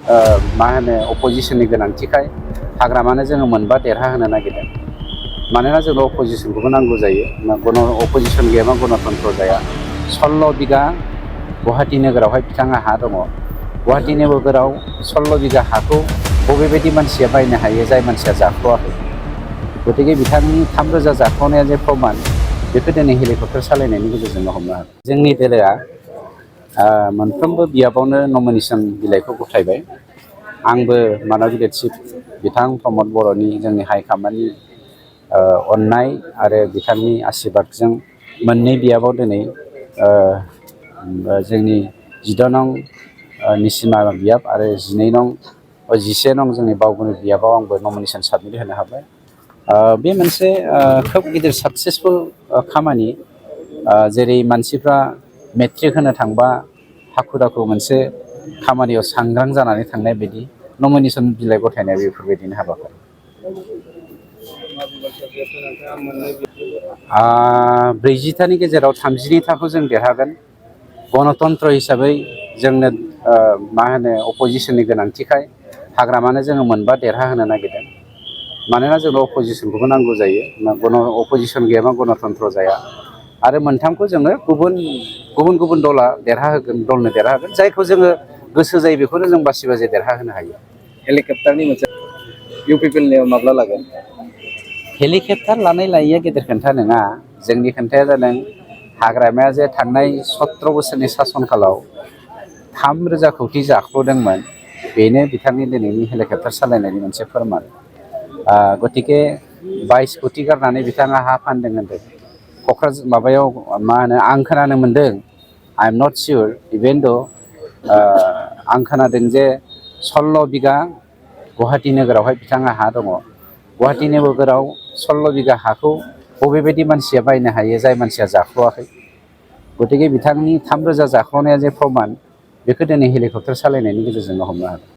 मा होनो अपोजिशननि गोनांथिखाय हाग्रामानो जोङो मोनबा देरहा होनो नागिरदों। मानोना जोंनो अपोजिशनखौबो नांगौ जायो। अपोजिशन गैयाबा गणतन्त्र जाया। 16 बिगा गुवाहाटि नोगोरावहाय बिथाङा हा दङ। गुवाहाटि नोगोराव 16 बिगा हाखौ बबेबायदि मानसिया बायनो हायो जाय मानसिया जाख्ल'आखै। गतिके बिथांनि 3,000 जाख्ल'नाया जे प्रमान बेखौ दिनै हेलिकप्टार सालायनायनि गेजेरजोंनो हमनो हागोन। जोंनि दोलोआ मोनफ्रोमबो बियाबावनो नमिनेशन बिलाइखौ गथायबाय। आंबो मानाव गिदिर चिफ बिथां प्रमद बर'नि जोंनि हाइकमान्डनि अननाय आरो बिथांनि आशीर्बादजों मोननै बियाबाव दिनै जोंनि 14 नं निसिमा बियाब आरो 11 नं जोंनि बावगुनि बियाबाव आंबो नमिनेशन साबमिट होनो हाबाय। बे मोनसे खोब गिदिर साक्सेसफुल खामानि। जेरै मानसिफ्रा मेट्रिक होनो थांबा हाखु दाखु मोनसे खामानियाव सांग्रां जानानै थांनाय बायदि नमिनेशन बिलाइ गथायनाय बेफोरबायदिनो हाबाफारि। 40थानि गेजेराव 32थाखौ जों देरहागोन। गणतन्त्र हिसाबै जोंनो मा होनो अपोजिशननि गोनांथिखाय हाग्रामानो जोङो मोनबा देरहा होनो नागिरदों। मानोना जोंनो अपोजिशनखौबो नांगौ जायो। अपोजिशन गैयाबा गणतन्त्र जाया। आरो मोनथामखौ जोङो गुबुन दला दलनो देरहा होगोन। जायखौ जोङो गोसो जायो बेखौनो जों बासि देरहा होनो हायो। हेलिकप्टारनि मोनसे इउपिपिएलनियाव माब्ला लागोन? हेलिकप्टार लानाय लायैया गेदेर खोथा नङा। जोंनि खोथाया जादों हाग्रामाया जे थांनाय 17 बोसोरनि सासन कालाव 3,000 कोटि जाख्ल'दोंमोन। बेनो बिथांनि दिनैनि हेलिकप्टार सालायनायनि मोनसे फोरमान। गतिके 22 कोटि गारनानै बिथाङा हा फानदों होनदों। क'क्राझार माबायाव मा होनो आं खोनानो मोन्दों, I am not sure even the' आं खोनादों जे 16 बिगा गुवाहाटि नोगोरावहाय बिथाङा हा दङ। गुवाहाटि नोगोराव 16 बिगा हाखौ बबेबायदि मानसिया बायनो हायो जाय मानसिया जाख्ल'आखै। गतिके बिथांनि 3,000 जाख्ल'नाया जे प्रमान बेखौ दिनै हेलिकप्टार सालायनायनि गेजेरजोंनो हमनो हागोन।